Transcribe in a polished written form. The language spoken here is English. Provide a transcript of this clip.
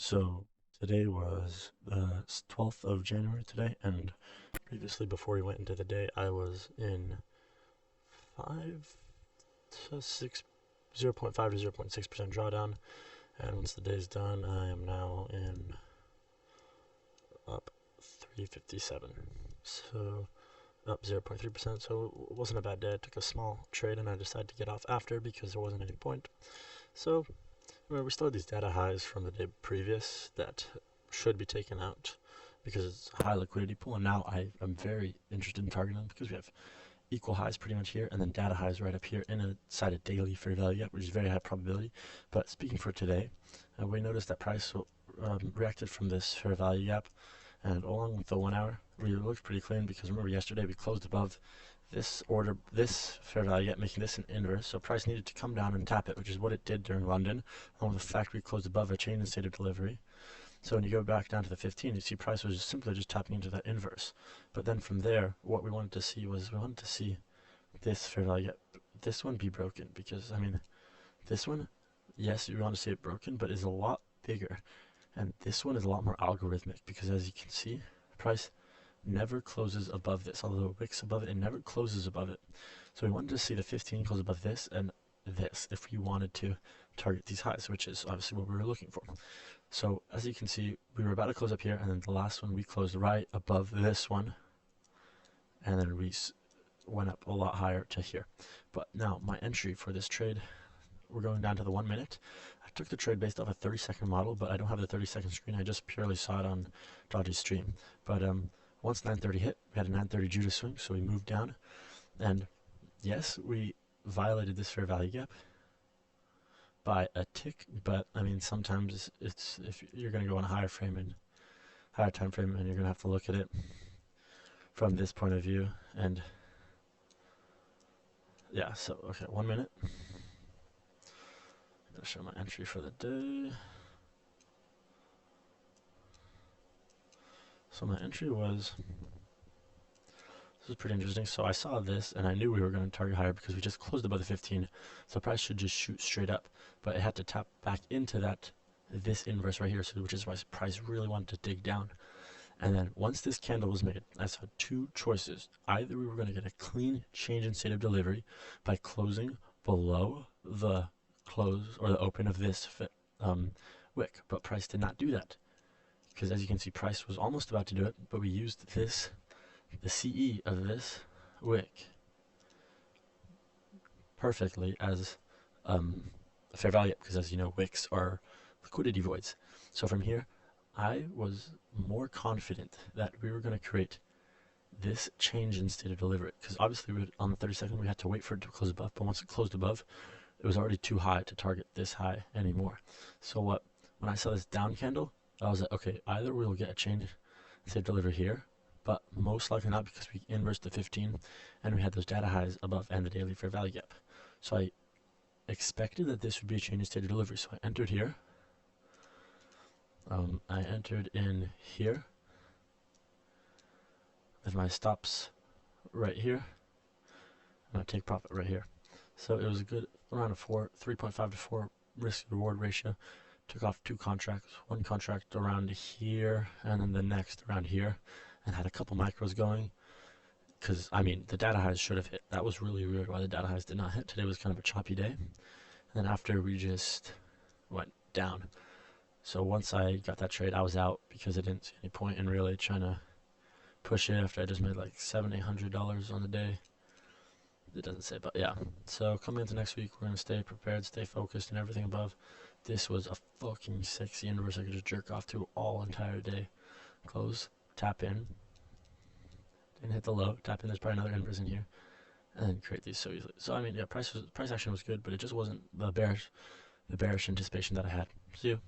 So today was the 12th of January today, and previously before we went into the day, I was in 5 to 6, 0.5 to 0.6% drawdown, and once the day's done, I am now in up 357. So up 0.3%, so it wasn't a bad day. I took a small trade and I decided to get off after because there wasn't any point. So remember, we still had these data highs from the day previous that should be taken out because it's a high liquidity pool, and now I am very interested in targeting them because we have equal highs pretty much here, and then data highs right up here inside a daily fair value gap, which is very high probability. But speaking for today, we noticed that price reacted from this fair value gap, and along with the 1 hour, we looked pretty clean because remember yesterday we closed above this fair value gap, making this an inverse, so price needed to come down and tap it, which is what it did during London, along with the fact we closed above a change in state of delivery. So when you go back down to the 15, you see price was simply just tapping into that inverse. But then from there, what we wanted to see was this fair value gap, this one be broken, because I mean, this one, yes, you want to see it broken, but is a lot bigger, and this one is a lot more algorithmic because as you can see, price never closes above this, although it wicks above it, it never closes above it. So we wanted to see the 15 close above this and this if we wanted to target these highs, which is obviously what we were looking for. So as you can see, we were about to close up here, and then the last one we closed right above this one, and then we went up a lot higher to here. But now my entry for this trade, we're going down to the 1 minute. I took the trade based off a 30-second model, but I don't have the 30-second screen. I just purely saw it on Dodgy's stream. But once 9:30 hit, we had a 9:30 Judas swing, so we moved down, and yes, we violated this fair value gap by a tick, but I mean sometimes it's if you're going to go on a higher time frame, and you're going to have to look at it from this point of view. And yeah, so okay, 1 minute. I'm going to show my entry for the day. So my entry was, this is pretty interesting. So I saw this and I knew we were going to target higher because we just closed above the 15. So price should just shoot straight up, but it had to tap back into this inverse right here, so which is why price really wanted to dig down. And then once this candle was made, I saw two choices. Either we were going to get a clean change in state of delivery by closing below the close or the open of this wick, but price did not do that because as you can see, price was almost about to do it, but we used the CE of this wick perfectly as a fair value, because as you know, wicks are liquidity voids. So from here, I was more confident that we were going to create this change in state of delivery, because obviously on the 32nd we had to wait for it to close above, but once it closed above, it was already too high to target this high anymore. So when I saw this down candle, I was like, okay, either we'll get a change in state of delivery here, but most likely not because we inversed the 15 and we had those data highs above and the daily fair value gap. So I expected that this would be a change in state of delivery. So I entered here. I entered in here with my stops right here, and I take profit right here. So it was a good around a 3.5 to 4 risk reward ratio. Took off 2 contracts, one contract around here and then the next around here, and had a couple micros going because I mean the data highs should have hit. That was really weird why the data highs did not hit. Today was kind of a choppy day, and then after we just went down. So once I got that trade, I was out because I didn't see any point in really trying to push it after I just made like $700-800 on the day. It doesn't say, but yeah. So coming into next week, we're gonna stay prepared, stay focused, and everything above. This was a fucking sexy inverse I could just jerk off to all entire day. Close, tap in, didn't hit the low, tap in. There's probably another inverse in here, and then create these so easily. So I mean, yeah, price action was good, but it just wasn't the bearish anticipation that I had. See you.